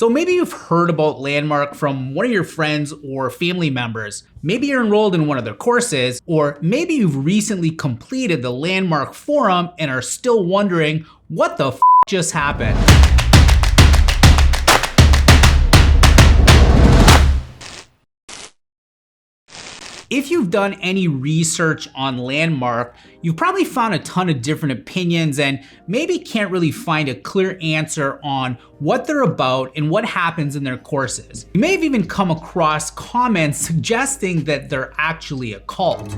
So maybe you've heard about Landmark from one of your friends or family members. Maybe you're enrolled in one of their courses, or maybe you've recently completed the Landmark Forum and are still wondering what the just happened. If you've done any research on Landmark, you've probably found a ton of different opinions and maybe can't really find a clear answer on what they're about and what happens in their courses. You may have even come across comments suggesting that they're actually a cult.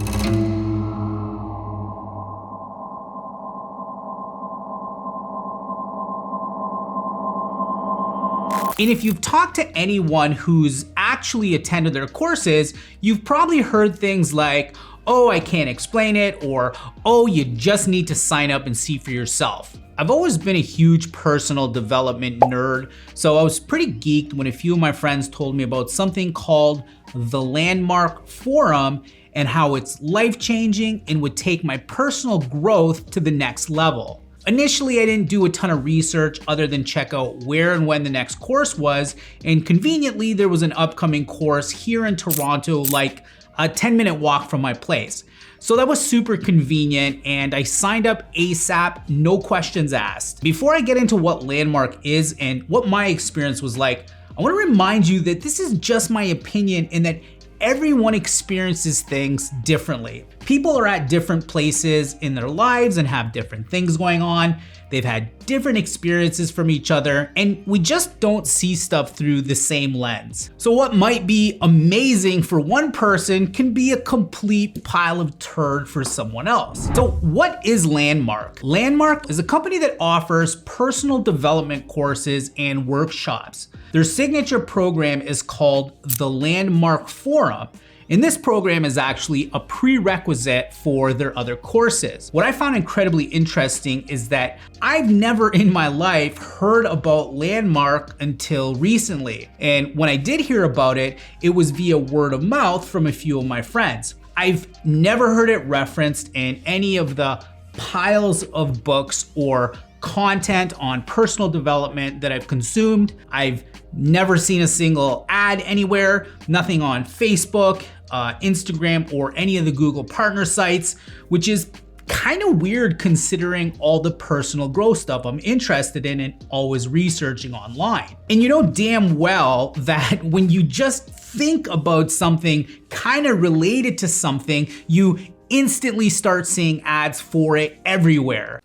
And if you've talked to anyone who's actually attended their courses, you've probably heard things like, oh, I can't explain it, or, oh, you just need to sign up and see for yourself. I've always been a huge personal development nerd, so I was pretty geeked when a few of my friends told me about something called the Landmark Forum and how it's life-changing and would take my personal growth to the next level. Initially, I didn't do a ton of research other than check out where and when the next course was, and conveniently there was an upcoming course here in Toronto, like a 10-minute walk from my place. So that was super convenient, and I signed up ASAP, no questions asked. Before I get into what Landmark is and what my experience was like, I want to remind you that this is just my opinion and that everyone experiences things differently. People are at different places in their lives and have different things going on. They've had different experiences from each other, and we just don't see stuff through the same lens. So what might be amazing for one person can be a complete pile of turd for someone else. So what is Landmark? Landmark is a company that offers personal development courses and workshops. Their signature program is called the Landmark Forum. And this program is actually a prerequisite for their other courses. What I found incredibly interesting is that I've never in my life heard about Landmark until recently. And when I did hear about it, it was via word of mouth from a few of my friends. I've never heard it referenced in any of the piles of books or content on personal development that I've consumed. I've never seen a single ad anywhere, nothing on Facebook, Instagram, or any of the Google partner sites, which is kind of weird considering all the personal growth stuff I'm interested in and always researching online. And you know damn well that when you just think about something kind of related to something, you instantly start seeing ads for it everywhere.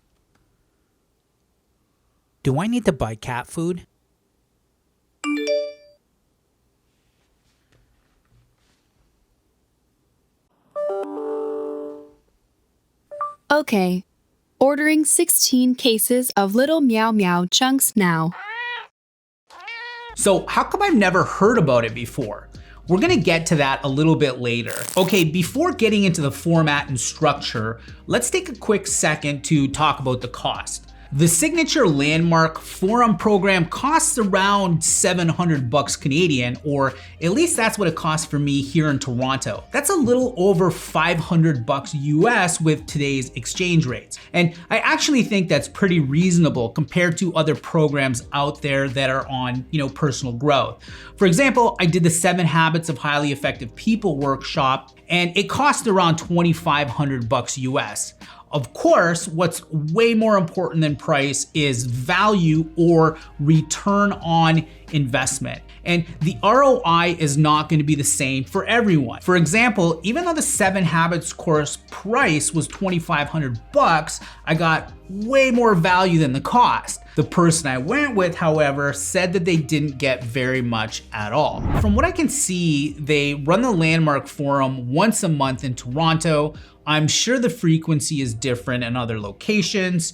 Do I need to buy cat food? Okay, ordering 16 cases of Little Meow Meow chunks now. So how come I've never heard about it before? We're gonna get to that a little bit later. Okay, before getting into the format and structure, let's take a quick second to talk about the cost. The signature Landmark Forum program costs around $700 Canadian, or at least that's what it costs for me here in Toronto. That's a little over $500 US with today's exchange rates. And I actually think that's pretty reasonable compared to other programs out there that are on, personal growth. For example, I did the 7 Habits of Highly Effective People workshop, and it cost around $2,500 US. Of course, what's way more important than price is value or return on investment. And the ROI is not going to be the same for everyone. For example, even though the 7 Habits course price was $2,500, I got way more value than the cost. The person I went with, however, said that they didn't get very much at all. From what I can see, they run the Landmark Forum once a month in Toronto. I'm sure the frequency is different in other locations,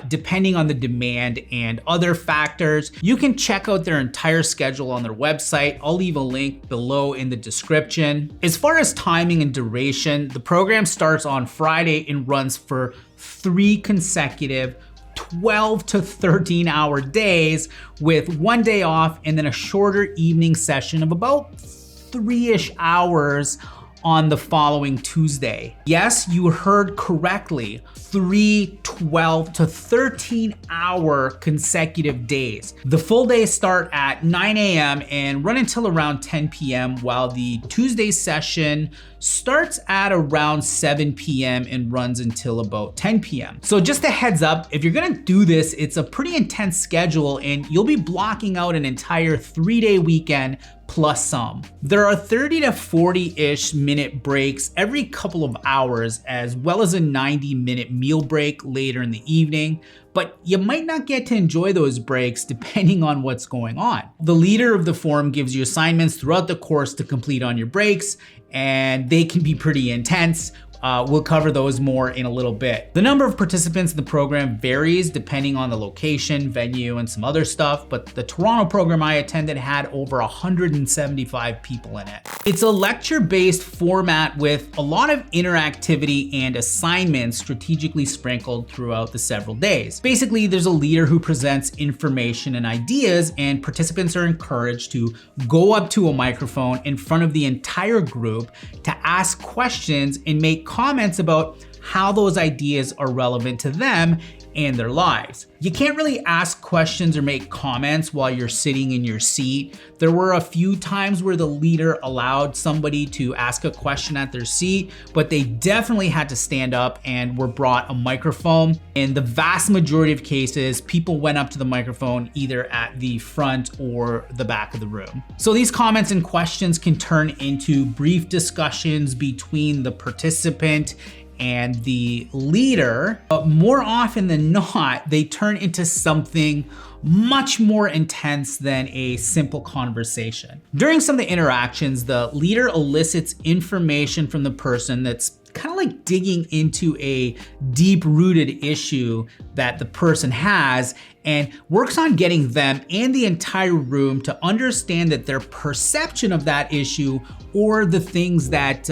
depending on the demand and other factors. You can check out their entire schedule on their website. I'll leave a link below in the description. As far as timing and duration, the program starts on Friday and runs for 3 consecutive 12 to 13 hour days with 1 day off and then a shorter evening session of about 3-ish hours on the following Tuesday. Yes, you heard correctly. 3 12 to 13 hour consecutive days. The full days start at 9 a.m. and run until around 10 p.m. while the Tuesday session starts at around 7 p.m. and runs until about 10 p.m. So just a heads up, if you're gonna do this, it's a pretty intense schedule and you'll be blocking out an entire 3-day weekend plus some. There are 30 to 40-ish minute breaks every couple of hours, as well as a 90-minute meal break later in the evening, but you might not get to enjoy those breaks depending on what's going on. The leader of the forum gives you assignments throughout the course to complete on your breaks, and they can be pretty intense. We'll cover those more in a little bit. The number of participants in the program varies depending on the location, venue, and some other stuff, but the Toronto program I attended had over 175 people in it. It's a lecture-based format with a lot of interactivity and assignments strategically sprinkled throughout the several days. Basically, there's a leader who presents information and ideas, and participants are encouraged to go up to a microphone in front of the entire group to ask questions and make comments about how those ideas are relevant to them and their lives. You can't really ask questions or make comments while you're sitting in your seat. There were a few times where the leader allowed somebody to ask a question at their seat, but they definitely had to stand up and were brought a microphone. In the vast majority of cases, people went up to the microphone either at the front or the back of the room. So these comments and questions can turn into brief discussions between the participant and the leader, but more often than not, they turn into something much more intense than a simple conversation. During some of the interactions, the leader elicits information from the person that's kind of like digging into a deep-rooted issue that the person has and works on getting them and the entire room to understand that their perception of that issue or the things that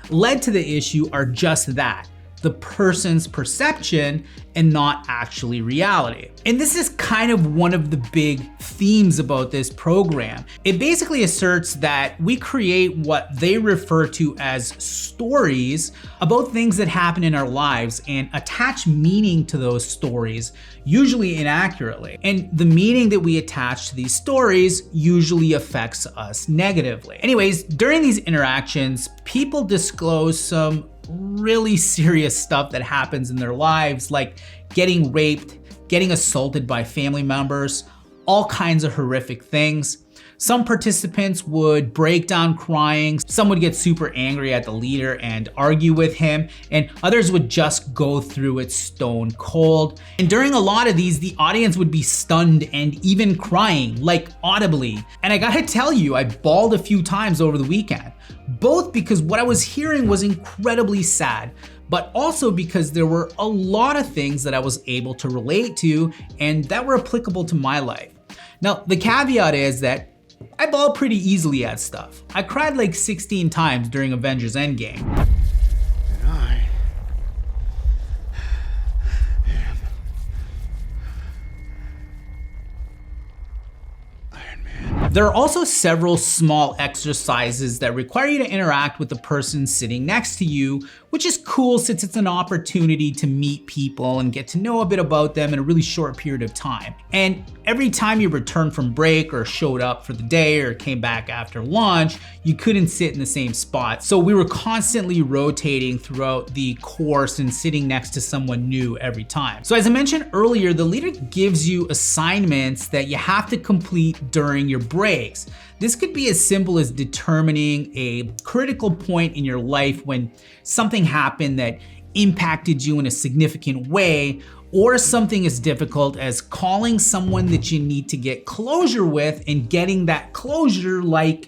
led to the issue are just that, the person's perception and not actually reality. And this is kind of one of the big themes about this program. It basically asserts that we create what they refer to as stories about things that happen in our lives and attach meaning to those stories, usually inaccurately. And the meaning that we attach to these stories usually affects us negatively. Anyways, during these interactions, people disclose some really serious stuff that happens in their lives, like getting raped, getting assaulted by family members, all kinds of horrific things. Some participants would break down crying, some would get super angry at the leader and argue with him, and others would just go through it stone cold. And during a lot of these, the audience would be stunned and even crying, like audibly. And I gotta tell you, I bawled a few times over the weekend, both because what I was hearing was incredibly sad, but also because there were a lot of things that I was able to relate to and that were applicable to my life. Now, the caveat is that I bawl pretty easily at stuff. I cried like 16 times during Avengers Endgame. And I am Iron Man. There are also several small exercises that require you to interact with the person sitting next to you, which is cool since it's an opportunity to meet people and get to know a bit about them in a really short period of time. And every time you returned from break or showed up for the day or came back after lunch, you couldn't sit in the same spot. So we were constantly rotating throughout the course and sitting next to someone new every time. So as I mentioned earlier, the leader gives you assignments that you have to complete during your breaks. This could be as simple as determining a critical point in your life when something happened that impacted you in a significant way, or something as difficult as calling someone that you need to get closure with and getting that closure like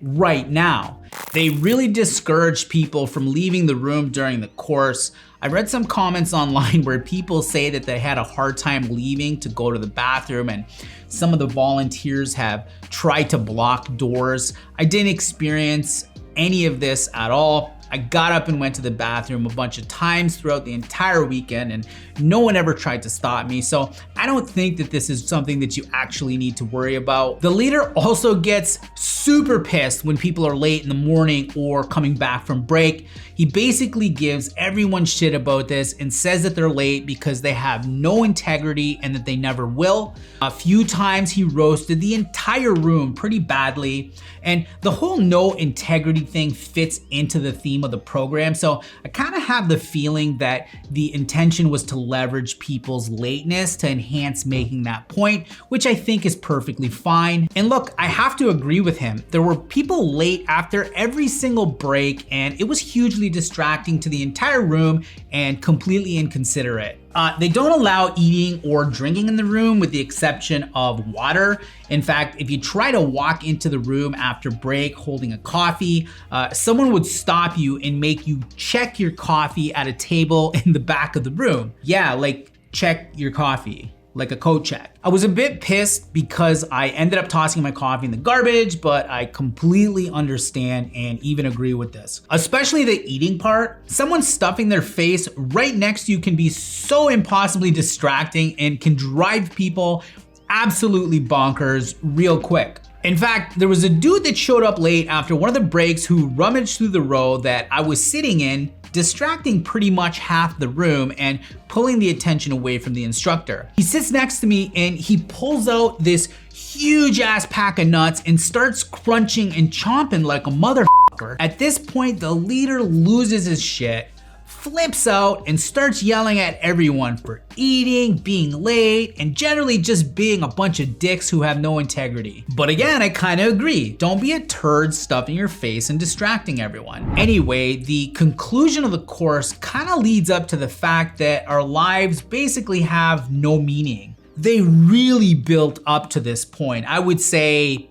right now. They really discourage people from leaving the room during the course. I read some comments online where people say that they had a hard time leaving to go to the bathroom, and some of the volunteers have tried to block doors. I didn't experience any of this at all. I got up and went to the bathroom a bunch of times throughout the entire weekend, and no one ever tried to stop me. So I don't think that this is something that you actually need to worry about. The leader also gets super pissed when people are late in the morning or coming back from break. He basically gives everyone shit about this and says that they're late because they have no integrity and that they never will. A few times he roasted the entire room pretty badly, and the whole no integrity thing fits into the theme of the program. So I kind of have the feeling that the intention was to leverage people's lateness to enhance making that point, which I think is perfectly fine. And look, I have to agree with him. There were people late after every single break, and it was hugely distracting to the entire room and completely inconsiderate. They don't allow eating or drinking in the room with the exception of water. In fact, if you try to walk into the room after break holding a coffee, someone would stop you and make you check your coffee at a table in the back of the room. Yeah, like check your coffee. Like a coat check. I was a bit pissed because I ended up tossing my coffee in the garbage, but I completely understand and even agree with this. Especially the eating part. Someone stuffing their face right next to you can be so impossibly distracting and can drive people absolutely bonkers real quick. In fact, there was a dude that showed up late after one of the breaks who rummaged through the row that I was sitting in, distracting pretty much half the room and pulling the attention away from the instructor. He sits next to me and he pulls out this huge ass pack of nuts and starts crunching and chomping like a motherfucker. At this point, the leader loses his shit, flips out and starts yelling at everyone for eating, being late, and generally just being a bunch of dicks who have no integrity. But again, I kind of agree. Don't be a turd stuffing your face and distracting everyone. Anyway, the conclusion of the course kind of leads up to the fact that our lives basically have no meaning. They really built up to this point. I would say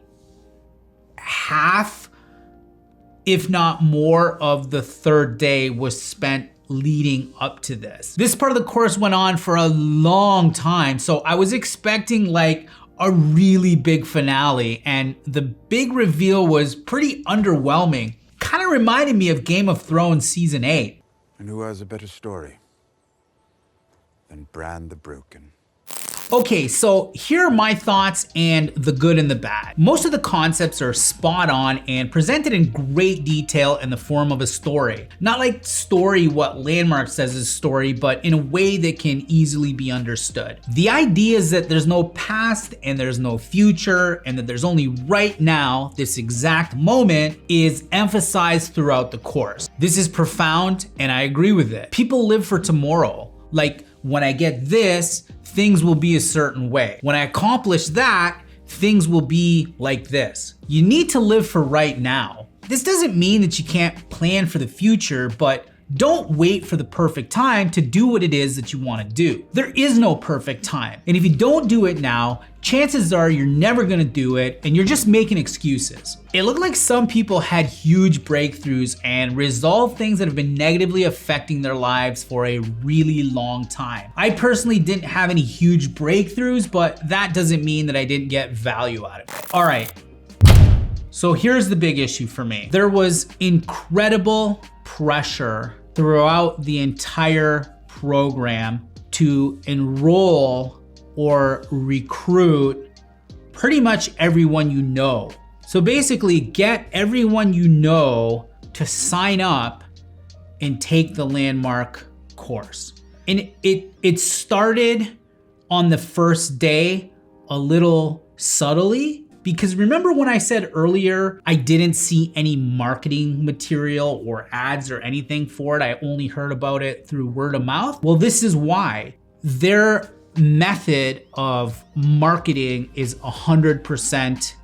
half, if not more, of the third day was spent leading up to this. This part of the course went on for a long time, so I was expecting like a really big finale, and the big reveal was pretty underwhelming. Kind of reminded me of Game of Thrones season 8. And who has a better story than Bran the Broken? Okay, so here are my thoughts and the good and the bad. Most of the concepts are spot on and presented in great detail in the form of a story. Not like story what Landmark says is story, but in a way that can easily be understood. The idea is that there's no past and there's no future and that there's only right now, this exact moment, is emphasized throughout the course. This is profound and I agree with it. People live for tomorrow. Like, when I get this, things will be a certain way. When I accomplish that, things will be like this. You need to live for right now. This doesn't mean that you can't plan for the future, but don't wait for the perfect time to do what it is that you want to do. There is no perfect time. And if you don't do it now, chances are you're never gonna do it and you're just making excuses. It looked like some people had huge breakthroughs and resolved things that have been negatively affecting their lives for a really long time. I personally didn't have any huge breakthroughs, but that doesn't mean that I didn't get value out of it. All right, so here's the big issue for me. There was incredible pressure throughout the entire program to enroll or recruit pretty much everyone you know. So basically get everyone you know to sign up and take the Landmark course. And it started on the first day a little subtly, because remember when I said earlier, I didn't see any marketing material or ads or anything for it. I only heard about it through word of mouth. Well, this is why. Their method of marketing is 100%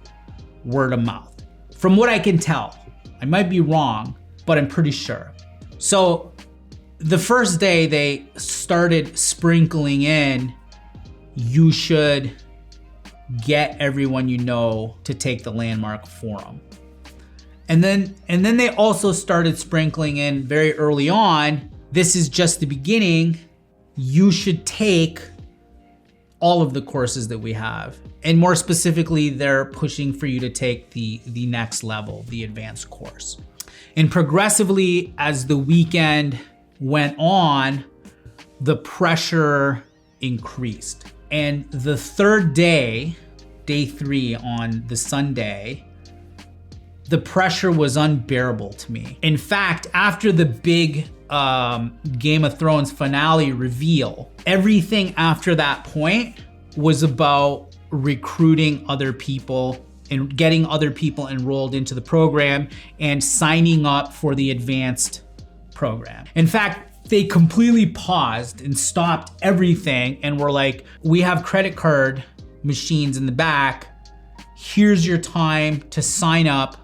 word of mouth. From what I can tell, I might be wrong, but I'm pretty sure. So the first day they started sprinkling in, you should get everyone you know to take the Landmark forum. And then they also started sprinkling in very early on, this is just the beginning, you should take all of the courses that we have. And more specifically, they're pushing for you to take the next level, the advanced course. And progressively, as the weekend went on, the pressure increased. And the third day, day 3 on the Sunday, the pressure was unbearable to me. In fact, after the big Game of Thrones finale reveal, everything after that point was about recruiting other people and getting other people enrolled into the program and signing up for the advanced program. In fact, they completely paused and stopped everything and were like, we have credit card machines in the back. Here's your time to sign up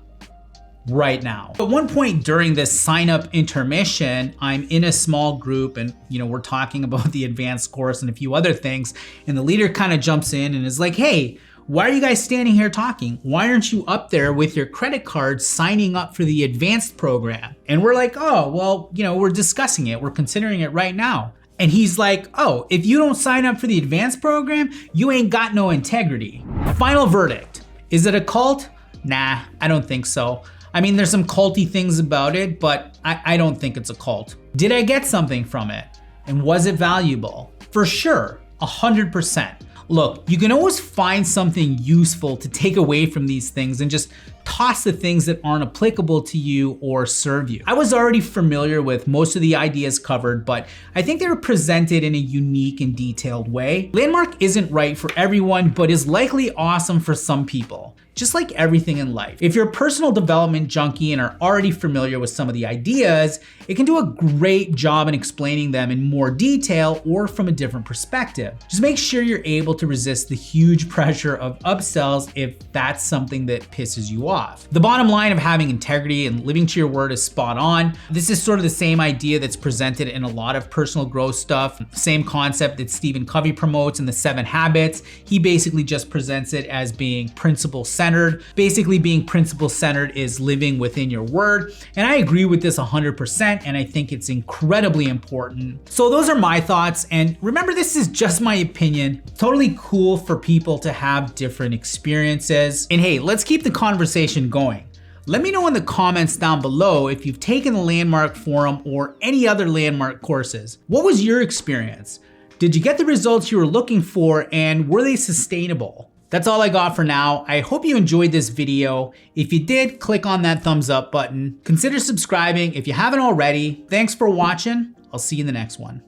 right now. At one point during this sign up intermission, I'm in a small group and we're talking about the advanced course and a few other things. And the leader kind of jumps in and is like, hey, why are you guys standing here talking? Why aren't you up there with your credit card signing up for the advanced program? And we're like, oh, well, we're discussing it. We're considering it right now. And he's like, oh, if you don't sign up for the advanced program, you ain't got no integrity. Final verdict. Is it a cult? Nah, I don't think so. I mean, there's some culty things about it, but I don't think it's a cult. Did I get something from it? And was it valuable? For sure, 100%. Look, you can always find something useful to take away from these things and just toss the things that aren't applicable to you or serve you. I was already familiar with most of the ideas covered, but I think they were presented in a unique and detailed way. Landmark isn't right for everyone, but is likely awesome for some people. Just like everything in life. If you're a personal development junkie and are already familiar with some of the ideas, it can do a great job in explaining them in more detail or from a different perspective. Just make sure you're able to resist the huge pressure of upsells if that's something that pisses you off. The bottom line of having integrity and living to your word is spot on. This is sort of the same idea that's presented in a lot of personal growth stuff. Same concept that Stephen Covey promotes in the 7 Habits. He basically just presents it as being principle-centered. Basically, being principle-centered is living within your word. And I agree with this 100%, and I think it's incredibly important. So those are my thoughts. And remember, this is just my opinion. Totally cool for people to have different experiences. And hey, let's keep the conversation going. Let me know in the comments down below if you've taken the Landmark Forum or any other Landmark courses. What was your experience? Did you get the results you were looking for, and were they sustainable? That's all I got for now. I hope you enjoyed this video. If you did, click on that thumbs up button. Consider subscribing if you haven't already. Thanks for watching. I'll see you in the next one.